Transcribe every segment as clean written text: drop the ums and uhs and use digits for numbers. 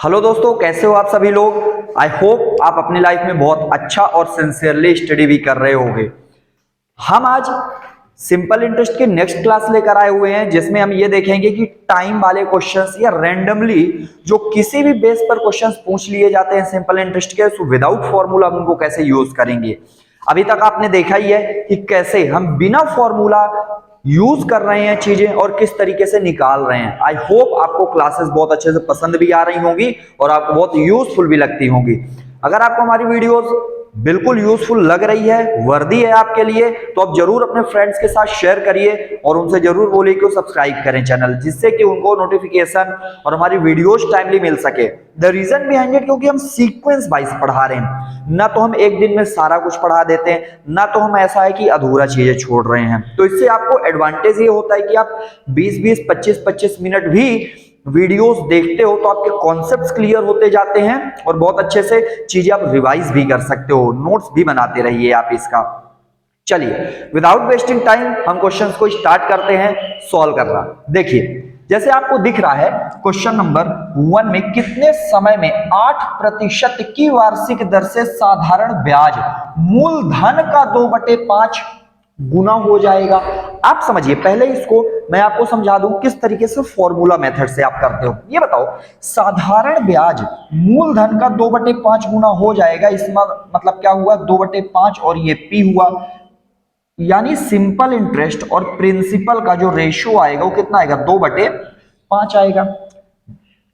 Hello दोस्तों, कैसे हो आप सभी लोग। आई होप आप अपनी लाइफ में बहुत अच्छा और सिंसियरली स्टडी भी कर रहे होंगे। हम आज सिंपल इंटरेस्ट की नेक्स्ट क्लास लेकर आए हुए हैं, जिसमें हम ये देखेंगे कि टाइम वाले क्वेश्चंस या रैंडमली जो किसी भी बेस पर क्वेश्चंस पूछ लिए जाते हैं सिंपल इंटरेस्ट के, सो विदाउट फॉर्मूला हम उनको कैसे यूज करेंगे। अभी तक आपने देखा ही है कि कैसे हम बिना फॉर्मूला यूज कर रहे हैं चीजें और किस तरीके से निकाल रहे हैं। आई होप आपको क्लासेस बहुत अच्छे से पसंद भी आ रही होंगी और आपको बहुत यूजफुल भी लगती होंगी। अगर आपको हमारी वीडियोस बिल्कुल यूजफुल लग रही है, वर्दी है आपके लिए, तो आप जरूर अपने फ्रेंड्स के साथ शेयर करिए और उनसे जरूर बोलिए कि वो सब्सक्राइब करें चैनल, जिससे कि उनको नोटिफिकेशन और हमारी वीडियोस टाइमली मिल सके। द रीजन बिहाइंड इट, क्योंकि हम सीक्वेंस वाइज पढ़ा रहे हैं, ना तो हम एक दिन में सारा कुछ पढ़ा देते हैं, ना तो हम ऐसा है कि अधूरा चीजें छोड़ रहे हैं। तो इससे आपको एडवांटेज ये होता है कि आप 20-20, 25-25 मिनट भी वीडियोस देखते हो तो आपके कॉन्सेप्ट्स क्लियर होते जाते हैं और बहुत अच्छे से चीजें आप रिवाइज भी कर सकते हो, नोट्स भी बनाते रहिए आप इसका। चलिए विदाउट वेस्टिंग टाइम हम क्वेश्चंस को स्टार्ट करते हैं सॉल्व करना। देखिए जैसे आपको दिख रहा है क्वेश्चन नंबर 1 में कितने समय में 8% की वार्षिक दर से साधारण ब्याज मूलधन का 2/5 गुना हो जाएगा। आप समझिए, पहले इसको मैं आपको समझा दूं किस तरीके से फॉर्मूला मेथड से आप करते हो। ये बताओ, साधारण ब्याज मूलधन का 2/5 गुना हो जाएगा, इसमें मतलब क्या हुआ, 2/5 और ये पी हुआ, यानी सिंपल इंटरेस्ट और प्रिंसिपल का जो रेशियो आएगा वो कितना आएगा, 2/5 आएगा।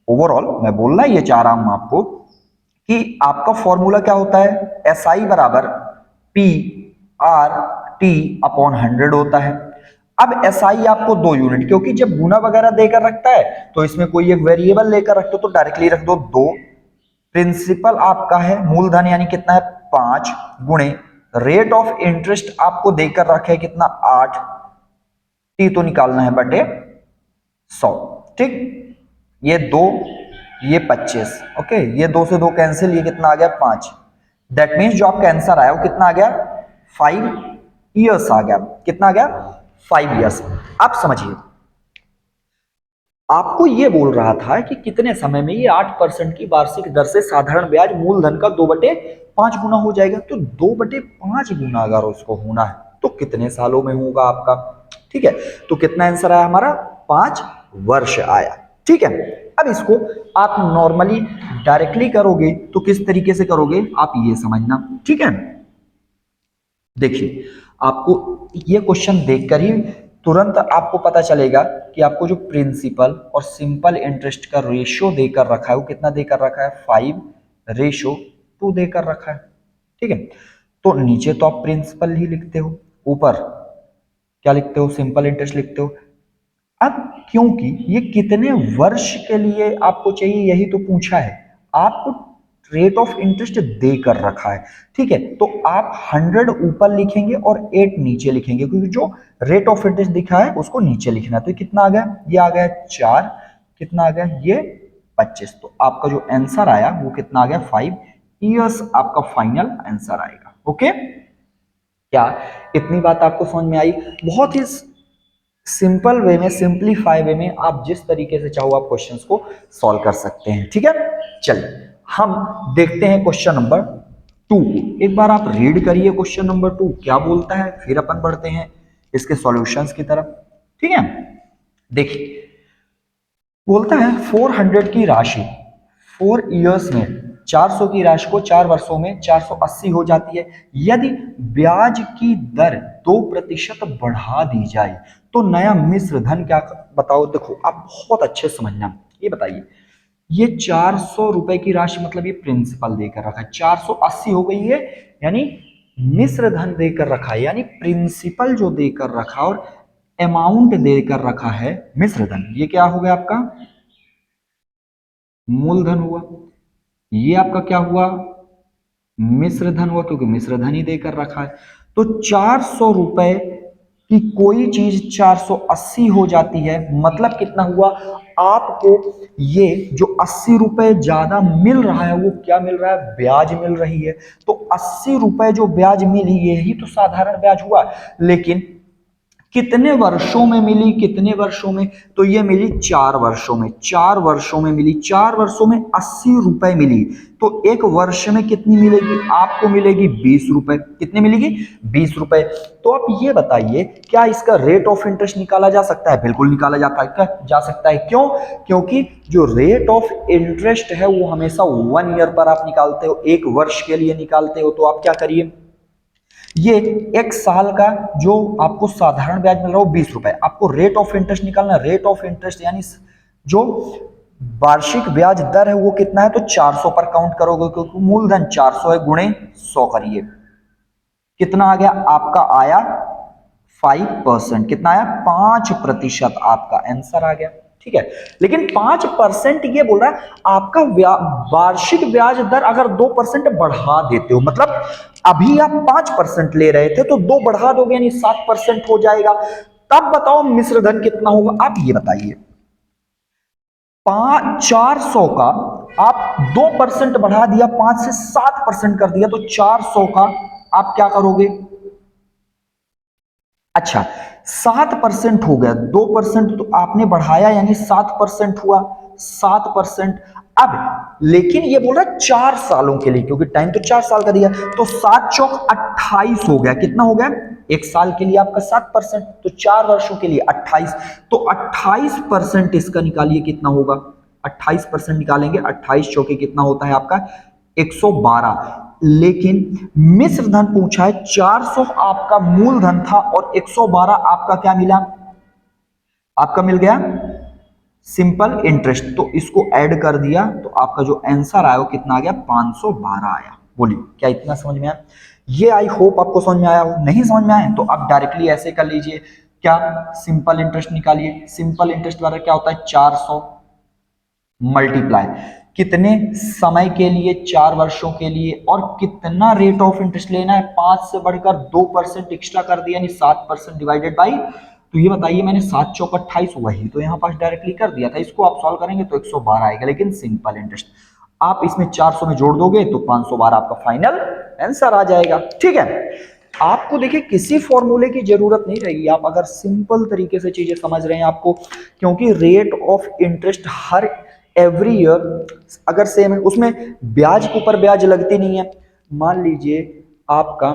ओवरऑल मैं बोलना ये चाह रहा हूं आपको कि आपका फॉर्मूला क्या होता है, SI बराबर PR/T/100 होता है। अब SI आपको 2 यूनिट, क्योंकि जब गुना वगैरह देकर रखता है तो इसमें कोई एक वेरिएबल लेकर रखते हो तो डायरेक्टली रख दो 2। प्रिंसिपल आपका है मूलधन यानी कितना है 5 गुणे रेट ऑफ इंटरेस्ट आपको देकर रखे कितना 8, टी तो निकालना है बटे 100। ठीक, ये 2 ये 25, ओके, ये 2 से 2 कैंसिल, ये कितना आ गया 5। दैट मीन्स जो आपका आंसर आया वो कितना आ गया 5 ईयर्स आ गया। कितना आ गया 5 ईयर्स। आप समझिए, आपको ये बोल रहा था कि कितने समय में ये 8% की वार्षिक दर से साधारण ब्याज मूलधन का 2/5 गुना हो जाएगा। तो 2/5 गुना अगर उसको होना है तो कितने सालों में होगा आपका। ठीक है, तो कितना आंसर आया हमारा, 5 वर्ष आया। ठीक है, अब इसको आप नॉर्मली डायरेक्टली करोगे तो किस तरीके से करोगे आप ये समझना। ठीक है, देखिए आपको ये क्वेश्चन देखकर ही तुरंत आपको पता चलेगा कि आपको जो प्रिंसिपल और सिंपल इंटरेस्ट का रेशियो देकर रखा है वो कितना देकर रखा है, 5:2 देकर रखा है। ठीक है, तो नीचे तो आप प्रिंसिपल ही लिखते हो, ऊपर क्या लिखते हो, सिंपल इंटरेस्ट लिखते हो। अब क्योंकि ये कितने वर्ष के लिए आपको चाहिए यही तो पूछा है, आपको रेट ऑफ इंटरेस्ट देकर रखा है। ठीक है, तो आप 100 ऊपर लिखेंगे और 8 नीचे लिखेंगे, क्योंकि जो रेट ऑफ इंटरेस्ट दिखा है उसको नीचे लिखना है। तो कितना आ गया, ये आ गया 4, कितना आ गया ये 25। तो आपका जो आंसर आया वो कितना आ गया 5 ईयर्स, आपका फाइनल आंसर आएगा। ओके, क्या इतनी बात आपको समझ में आई। बहुत ही सिंपल वे में, सिंपलीफाई वे में आप जिस तरीके से चाहो आप क्वेश्चंस को सॉल्व कर सकते हैं। ठीक है, चलिए हम देखते हैं क्वेश्चन नंबर 2। एक बार आप रीड करिए क्वेश्चन नंबर 2 क्या बोलता है, फिर अपन बढ़ते हैं इसके सॉल्यूशंस की तरफ। ठीक है, देखिए बोलता है 400 की राशि 4 इयर्स में 400 की राशि को 4 वर्षों में 480 हो जाती है। यदि ब्याज की दर 2% बढ़ा दी जाए तो नया मिश्र धन क्या, बताओ। देखो आप बहुत अच्छे समझना, ये बताइए, ये 400 रुपए की राशि मतलब ये प्रिंसिपल देकर रखा है, 480 हो गई है, यानी मिश्र धन देकर रखा है, यानी प्रिंसिपल जो देकर रखा और अमाउंट देकर रखा है मिश्र धन, ये क्या हो गया आपका मूलधन हुआ। ये आपका क्या हुआ, मिश्र धन हुआ, क्योंकि मिश्र धन ही देकर रखा है। तो 400 रुपए की कोई चीज 480 हो जाती है, मतलब कितना हुआ, आपको ये जो 80 रुपए ज्यादा मिल रहा है वो क्या मिल रहा है, ब्याज मिल रही है। तो 80 रुपए जो ब्याज मिली यही तो साधारण ब्याज हुआ। लेकिन कितने वर्षों में मिली, कितने वर्षों में, तो ये मिली 4 वर्षों में, 4 वर्षों में मिली, 4 वर्षों में 80 रुपए मिली। तो एक वर्ष में कितनी मिलेगी, आपको मिलेगी 20 रुपए। कितनी मिलेगी, 20 रुपए। तो आप ये बताइए, क्या इसका रेट ऑफ इंटरेस्ट निकाला जा सकता है? बिल्कुल निकाला जाता है, क्या जा सकता है? क्यों? क्योंकि जो रेट ऑफ इंटरेस्ट है वो हमेशा 1 ईयर पर आप निकालते हो, एक वर्ष के लिए निकालते हो। तो आप क्या करिए, ये एक साल का जो आपको साधारण ब्याज मिल रहा है वो 20 रुपए, आपको रेट ऑफ इंटरेस्ट निकालना, रेट ऑफ इंटरेस्ट यानी जो वार्षिक ब्याज दर है वो कितना है, तो 400 पर काउंट करोगे, क्योंकि मूलधन 400 है, गुणे 100 करिए, कितना आ गया आपका, आया 5%। कितना आया, 5% आपका आंसर आ गया। ठीक है, लेकिन 5% ये बोल रहा है आपका वार्षिक ब्याज दर अगर 2% बढ़ा देते हो, मतलब अभी आप 5% ले रहे थे तो 2 बढ़ा दोगे यानी 7% हो जाएगा, तब बताओ मिश्र धन कितना होगा? आप ये बताइए, 400 का आप 2% बढ़ा दिया, 5 से 7% कर दिया, तो 400 का आप क्या करोगे? अच्छा, 7% हो गया, 2% तो आपने बढ़ाया यानी 7% हुआ, 7%। अब लेकिन ये बोल रहा है 4 सालों के लिए, क्योंकि टाइम तो 4 साल का दिया, तो 7 चौक 28 हो गया। कितना हो गया, एक साल के लिए आपका 7%, तो 4 वर्षों के लिए 28, तो 28% इसका निकालिए, कितना होगा? 28% निकालेंगे, 28 चौके कितना होता है आपका, 112। लेकिन मिश्र धन पूछा है, 400 आपका मूलधन था और 112 आपका क्या मिला, आपका मिल गया सिंपल इंटरेस्ट, तो इसको ऐड कर दिया, तो आपका जो आंसर आया वो कितना आ गया, 512 आया। बोलिए, क्या इतना समझ में आया? ये आई होप आपको समझ में आया हो। नहीं समझ में आया तो आप डायरेक्टली ऐसे कर लीजिए, क्या, सिंपल इंटरेस्ट निकालिए। सिंपल इंटरेस्ट द्वारा क्या होता है, 400 मल्टीप्लाई कितने समय के लिए, 4 वर्षों के लिए, और कितना रेट ऑफ इंटरेस्ट लेना है, 5 से बढ़कर 2% एक्स्ट्रा कर दिया यानी 7% डिवाइडेड बाई, तो ये बताइए मैंने 7 चौक 28, वही तो यहाँ पास डायरेक्टली कर दिया था, इसको आप सॉल्व करेंगे तो 112 आएगा, लेकिन सिंपल इंटरेस्ट आप इसमें 400 में जोड़ दोगे तो 512 आपका फाइनल आंसर आ जाएगा। ठीक है, आपको देखिए किसी फॉर्मूले की जरूरत नहीं रहेगी, आप अगर सिंपल तरीके से चीजें समझ रहे हैं आपको, क्योंकि rate of interest her every year अगर सेम है, उसमें ब्याज के ऊपर ब्याज लगती नहीं है। मान लीजिए आपका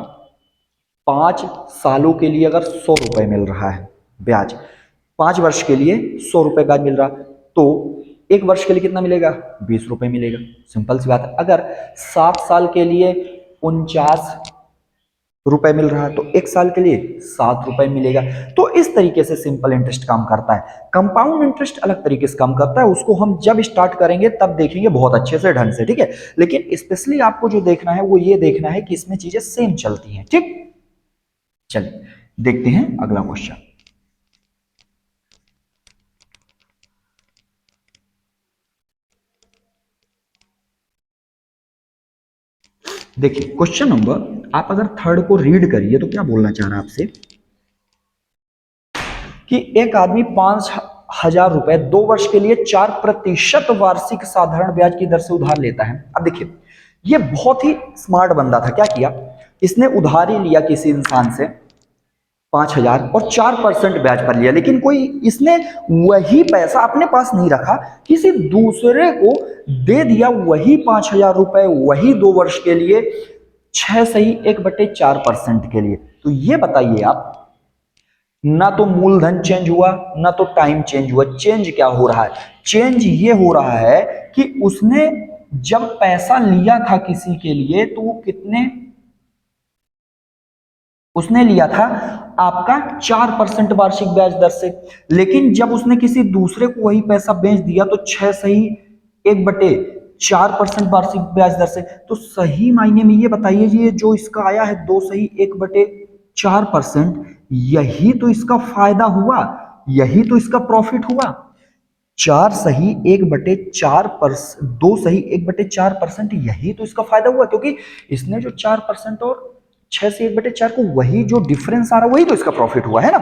5 सालों के लिए अगर 100 रुपए मिल रहा है ब्याज, 5 वर्ष के लिए 100 रुपए ब्याज मिल रहा, तो एक वर्ष के लिए कितना मिलेगा, 20 रुपए मिलेगा। सिंपल सी बात है। अगर 7 साल के लिए 49 रुपए मिल रहा है तो एक साल के लिए 7 रुपए मिलेगा। तो इस तरीके से सिंपल इंटरेस्ट काम करता है। कंपाउंड इंटरेस्ट अलग तरीके से काम करता है, उसको हम जब स्टार्ट करेंगे तब देखेंगे बहुत अच्छे से ढंग से। ठीक है, लेकिन स्पेशली आपको जो देखना है वो ये देखना है कि इसमें चीजें सेम चलती हैं। ठीक, चलिए देखते हैं अगला क्वेश्चन। देखिए क्वेश्चन नंबर, आप अगर थर्ड को रीड करिए तो क्या बोलना चाह रहा है आपसे कि एक आदमी 5,000 रुपए 2 वर्ष के लिए 4% वार्षिक साधारण ब्याज की दर से उधार लेता है। अब देखिए ये बहुत ही स्मार्ट बंदा था, क्या किया इसने, उधारी लिया किसी इंसान से 5,000 और 4% ब्याज पर लिया, लेकिन कोई इसने वही पैसा अपने पास नहीं रखा, किसी दूसरे को दे दिया वही 5,000 रुपए, वही 2 वर्ष के लिए 6 सही 1/4% के लिए। तो ये बताइए आप, ना तो मूलधन चेंज हुआ ना तो टाइम चेंज हुआ, चेंज क्या हो रहा है, चेंज ये हो रहा है कि उसने जब पैसा लिया था किसी के लिए तो वो कितने, उसने लिया था आपका 4% वार्षिक ब्याज दर से, लेकिन जब उसने किसी दूसरे को वही पैसा बेच दिया तो 6 सही 1/4% वार्षिक ब्याज दर से। तो सही मायने में ये बताइए ये जो इसका आया है 2 सही 1/4%, यही तो इसका फायदा हुआ, यही तो इसका प्रॉफिट हुआ। 4 सही 1/4%, 2 सही 1/4%, यही तो इसका फायदा हुआ, क्योंकि इसने जो 4% और 6 से 1/4 को वही जो डिफरेंस आ रहा है वही तो इसका प्रॉफिट हुआ है ना।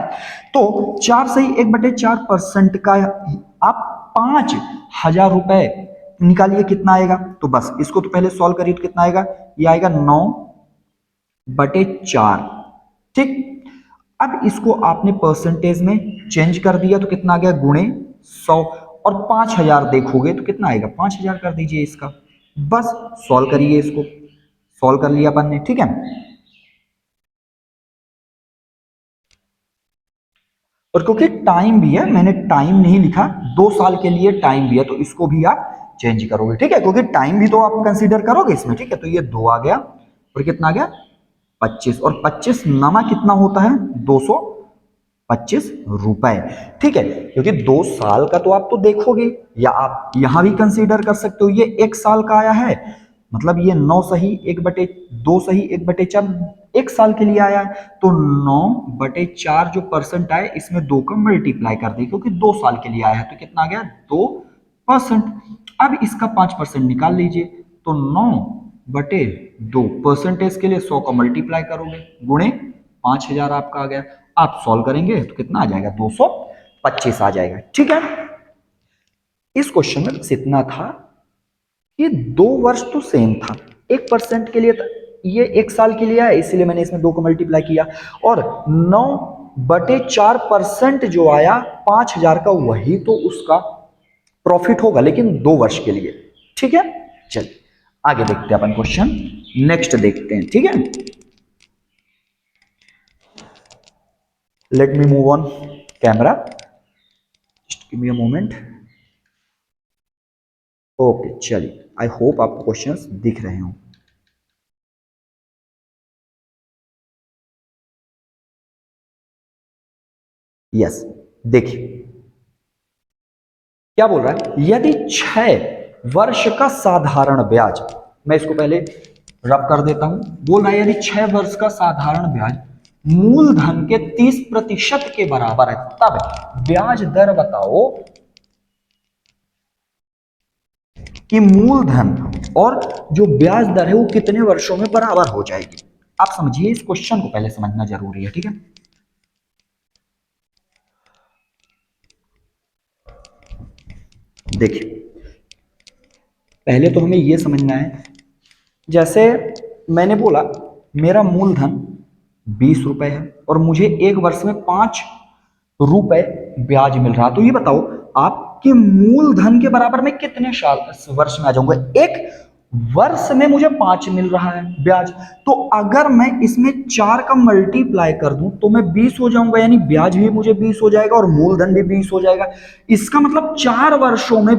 तो 4 सही 1/4% का आप 5,000 रुपए निकालिए, कितना आएगा, तो बस इसको तो पहले सॉल्व करिए तो कितना आएगा, ये आएगा 9/4। ठीक, अब इसको आपने परसेंटेज में चेंज कर दिया तो कितना आ गया, गुणे 100, और 5000 देखोगे तो कितना आएगा, 5000 कर दीजिए इसका। बस सॉल्व करिए, इसको सॉल्व कर लिया अपन ने, ठीक है। और क्योंकि टाइम भी है, मैंने टाइम नहीं लिखा, 2 साल के लिए टाइम भी है, तो इसको भी आप चेंज करोगे, ठीक है, क्योंकि टाइम भी तो आप कंसीडर करोगे इसमें, ठीक है। तो ये 2 आ गया और कितना आ गया 25, और 25 नमा कितना होता है, 225 रुपए, ठीक है। क्योंकि 2 साल का तो आप तो देखोगे, या आप यहां भी कंसीडर कर सकते हो, ये 1 साल का आया है, मतलब ये 9 सही 1/2 सही 1/4 1 साल के लिए आया है, तो 9/4 जो परसेंट आए इसमें 2 का मल्टीप्लाई कर दे, क्योंकि 2 साल के लिए आया है, तो कितना आ गया 2%। अब इसका 5% निकाल लीजिए, तो 9/2 परसेंटेज के लिए 100 का मल्टीप्लाई करोगे, गुणे 5000 आपका आ गया। आप सॉल्व करेंगे तो कितना आ जाएगा, 225 आ जाएगा, ठीक है। इस क्वेश्चन में बस इतना था, ये 2 वर्ष तो सेम था, 1% के लिए ये 1 साल के लिए है, इसलिए मैंने इसमें 2 को मल्टीप्लाई किया, और 9/4% जो आया 5000 का, वही तो उसका प्रॉफिट होगा, लेकिन 2 वर्ष के लिए, ठीक है। चलिए आगे देखते हैं अपन क्वेश्चन, नेक्स्ट देखते हैं, ठीक है। Let me move on camera, just give me a moment. Okay चलिए, आई होप आपको क्वेश्चंस दिख रहे हो। यस, देखिए क्या बोल रहा है, यदि 6 वर्ष का साधारण ब्याज, मैं इसको पहले रब कर देता हूं, बोल रहा है यदि 6 वर्ष का साधारण ब्याज मूलधन के 30% के बराबर है, तब ब्याज दर बताओ कि मूलधन और जो ब्याज दर है वो कितने वर्षों में बराबर हो जाएगी। आप समझिए, इस क्वेश्चन को पहले समझना जरूरी है, ठीक है। देखिए पहले तो हमें यह समझना है, जैसे मैंने बोला मेरा मूलधन 20 रुपए है और मुझे 1 वर्ष में 5 रुपए ब्याज मिल रहा, तो ये बताओ आपके मूलधन के बराबर में कितने साल वर्ष में आ जाऊंगा, 1 वर्ष में मुझे 5 मिल रहा है ब्याज, तो अगर मैं इसमें 4 का मल्टीप्लाई कर दूं तो मैं 20 हो जाऊंगा, यानी ब्याज भी मुझे 20 हो जाएगा और मूलधन भी 20 हो जाएगा। इसका मतलब 4 वर्षों में,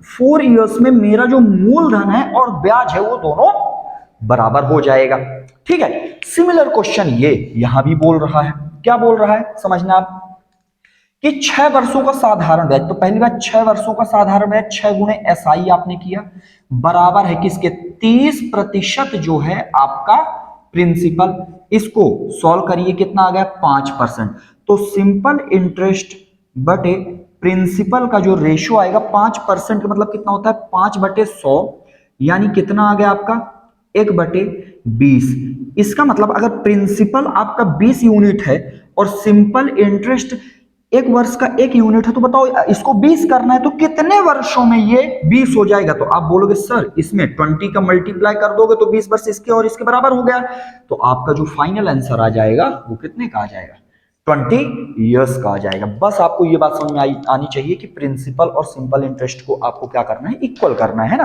4 इयर्स में मेरा जो मूलधन है और ब्याज है वो दोनों बराबर हो जाएगा, ठीक है। सिमिलर क्वेश्चन ये यहां भी बोल रहा है, क्या बोल रहा है समझना आप, कि 6 वर्षों का साधारण ब्याज, तो पहली बात 6 वर्षों का साधारण ब्याज 6 गुणे SI आपने किया, बराबर है किसके, 30% जो है आपका प्रिंसिपल। इसको सॉल्व करिए, कितना आ गया 5%, तो सिंपल इंटरेस्ट बटे प्रिंसिपल का जो रेशियो आएगा 5% का मतलब कितना होता है, 5/100, यानी कितना आ गया आपका 1/20। इसका मतलब अगर प्रिंसिपल आपका 20 यूनिट है और सिंपल इंटरेस्ट 1 वर्ष का 1 यूनिट है, तो बताओ इसको 20 करना है तो कितने वर्षों में ये 20 हो जाएगा। तो आप बोलोगे सर इसमें 20 का मल्टीप्लाई कर दोगे तो 20 वर्ष इसके और इसके बराबर हो गया, तो आपका जो फाइनल आंसर आ जाएगा वो कितने का आ जाएगा, 20 ईयर्स का आ जाएगा। बस आपको ये बात समझ में आनी चाहिए कि प्रिंसिपल और सिंपल इंटरेस्ट को आपको क्या करना है, इक्वल करना है ना।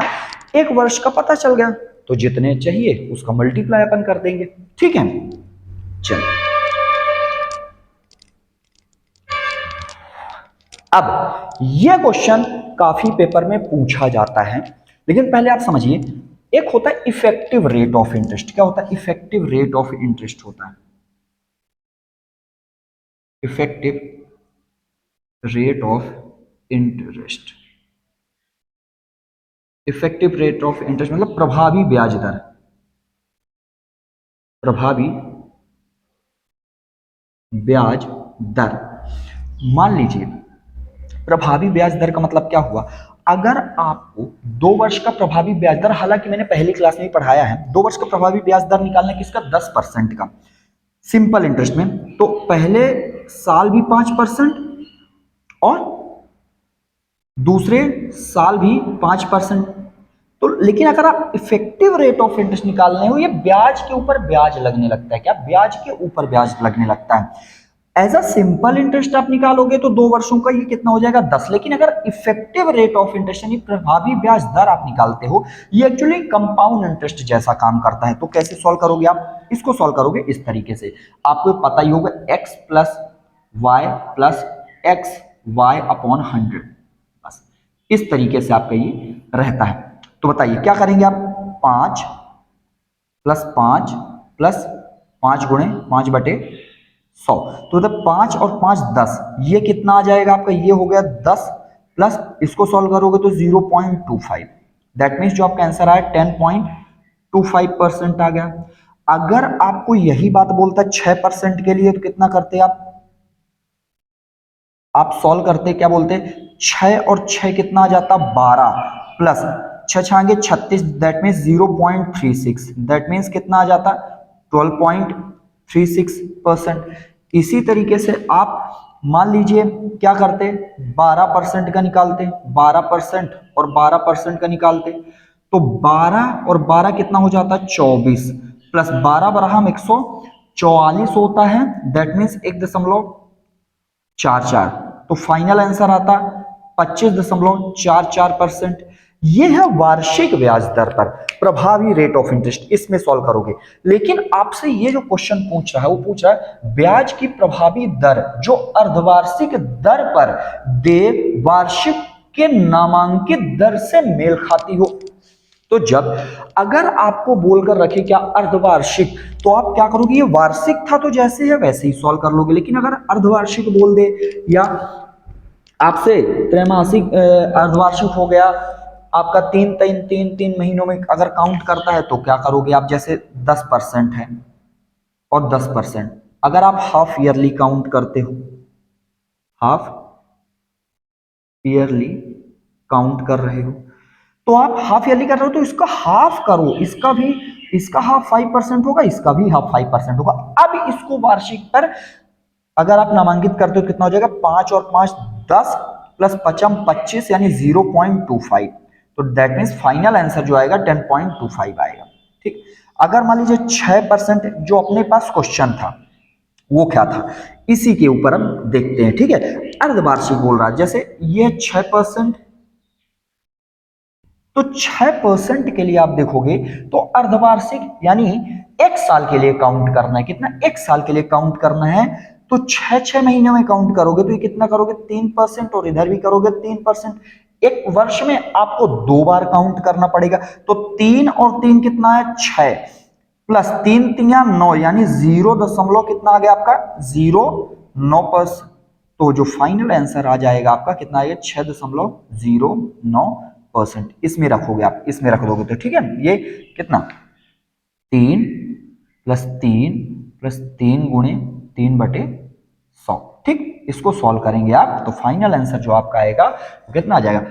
1 वर्ष का पता चल गया तो जितने चाहिए उसका मल्टीप्लाई अपन कर देंगे, ठीक है। चलिए अब यह क्वेश्चन काफी पेपर में पूछा जाता है, लेकिन पहले आप समझिए, एक होता है इफेक्टिव रेट ऑफ इंटरेस्ट। क्या होता है, इफेक्टिव रेट ऑफ इंटरेस्ट होता है, effective rate of interest, effective rate of interest मतलब प्रभावी ब्याज दर, प्रभावी ब्याज दर। मान लीजिए प्रभावी ब्याज दर का मतलब क्या हुआ, अगर आपको 2 वर्ष का प्रभावी ब्याज दर, हालांकि मैंने पहली क्लास में ही पढ़ाया है, 2 वर्ष का प्रभावी ब्याज दर निकालना किसका, 10% का सिंपल इंटरेस्ट में, तो पहले साल भी 5% और दूसरे साल भी 5%। तो लेकिन अगर आप इफेक्टिव रेट ऑफ इंटरेस्ट निकालने हो, ये ब्याज के ऊपर ब्याज लगने लगता है, क्या ब्याज के ऊपर ब्याज लगने लगता है। एज अ सिंपल इंटरेस्ट आप निकालोगे तो 2 वर्षों का ये कितना हो जाएगा 10, लेकिन अगर इफेक्टिव रेट ऑफ इंटरेस्ट यानी प्रभावी ब्याज दर आप निकालते हो, ये एक्चुअली कंपाउंड इंटरेस्ट जैसा काम करता है। तो कैसे सॉल्व करोगे आप? इसको सॉल्व करोगे इस तरीके से, आपको पता ही होगा x plus x y upon 100, बस इस तरीके से आपका ये रहता है। तो बताइए क्या करेंगे आप? 5 प्लस 5 गुणे 5/100, तो 5 और 5 10, ये कितना आ जाएगा आपका? ये हो गया 10 प्लस इसको सॉल्व करोगे तो 0.25, दैट मीन्स जो आपका आंसर आया 10.25% आ गया। अगर आपको यही बात बोलता 6% के लिए तो कितना करते आप सॉल्व करते क्या बोलते? 6 और 6 कितना आ जाता? 12 plus 6 Changey 36, that means 0.36, that means कितना आ जाता? 12.36%। इसी तरीके से आप मान लीजिए क्या करते? 12% का निकालते, 12% और 12% का निकालते, तो 12 और 12 कितना हो जाता? 24 प्लस 12 बराबर 144 होता है, दैट मीन्स 1.44, तो फाइनल आंसर आता 25.44%। यह है वार्षिक ब्याज दर पर प्रभावी रेट ऑफ इंटरेस्ट, इसमें सॉल्व करोगे। लेकिन आपसे ये जो क्वेश्चन पूछ रहा है वो पूछ रहा है ब्याज की प्रभावी दर जो अर्धवार्षिक दर पर देय वार्षिक के नामांकित दर से मेल खाती हो। तो जब अगर आपको बोलकर रखे क्या अर्धवार्षिक, तो आप क्या करोगे? ये वार्षिक था तो जैसे है वैसे ही सॉल्व कर लोगे। लेकिन अगर अर्धवार्षिक बोल दे या आपसे त्रैमासिक अर्धवार्षिक हो गया आपका, तीन महीनों में अगर काउंट करता है तो क्या करोगे आप? जैसे 10% है और 10%, अगर आप हाफ ईयरली काउंट करते हो, हाफ ईयरली काउंट कर रहे हो, तो आप हाफ ईयरली कर रहे हो तो इसका हाफ करो, इसका हाफ 5% होगा, इसका भी हाफ 5% होगा। अब इसको वार्षिक पर अगर आप नामांकित करते हो कितना हो जाएगा? 5 और 5 10 प्लस 5 25 यानी 0.25, तो दैट मीन्स फाइनल आंसर जो आएगा 10.25 आएगा। ठीक, अगर मान लीजिए 6% जो अपने पास क्वेश्चन था वो क्या था, इसी के ऊपर हम देखते हैं। ठीक है, अर्धवार्षिक बोल रहा है, जैसे ये 6%, तो 6% के लिए आप देखोगे तो अर्धवार्षिक यानी एक साल के लिए काउंट करना है। कितना? एक साल के लिए काउंट करना है, तो 6 महीने में काउंट करोगे तो ये कितना करोगे? 3%, और इधर भी करोगे 3%। एक वर्ष में आपको 2 बार काउंट करना पड़ेगा, तो 3 और 3 कितना है? 6 प्लस 3 3 9 यानी 0 दशमलव कितना आ गया आपका? 0.9%। तो जो फाइनल आंसर आ जाएगा आपका कितना आएगा? 6.09%। इसमें रखोगे आप, इसमें रख दोगे तो ठीक है। ये कितना? 3 गुणे 3/100। ठीक, इसको सॉल्व करेंगे आप तो फाइनल आंसर जो आपका आएगा वो कितना आ जाएगा?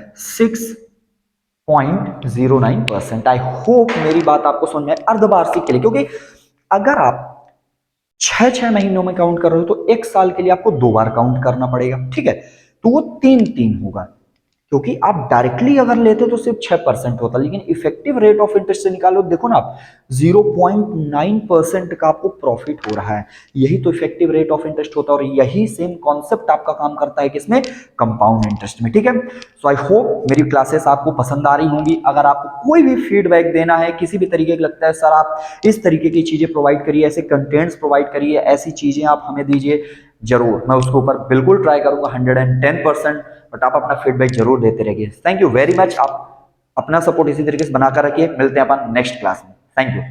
6.09%। आई होप मेरी बात आपको समझ में आए अर्धवार्षिक के लिए, क्योंकि अगर आप 6 महीनों में काउंट कर रहे हो तो एक साल के लिए आपको 2 बार काउंट करना पड़ेगा। ठीक है, तो वो 3 होगा, क्योंकि आप डायरेक्टली अगर लेते तो सिर्फ 6% होता, लेकिन इफेक्टिव रेट ऑफ इंटरेस्ट से निकालो, देखो ना आप 0.9% का आपको प्रॉफिट हो रहा है। यही तो इफेक्टिव रेट ऑफ इंटरेस्ट होता है, और यही सेम कॉन्सेप्ट आपका काम करता है किसमें? कंपाउंड इंटरेस्ट में। ठीक है, सो आई होप मेरी क्लासेस आपको पसंद आ रही होंगी। अगर आपको कोई भी फीडबैक देना है, किसी भी तरीके का लगता है सर आप इस तरीके की चीजें प्रोवाइड करिए, ऐसे कंटेंट्स प्रोवाइड करिए, ऐसी चीजें आप हमें दीजिए, जरूर मैं उसके ऊपर बिल्कुल ट्राई करूंगा 110%। बट आप अपना फीडबैक जरूर देते रहिए। Thank you very much. आप अपना सपोर्ट इसी तरीके से बनाकर रखिए। मिलते हैं अपन नेक्स्ट क्लास में। Thank you.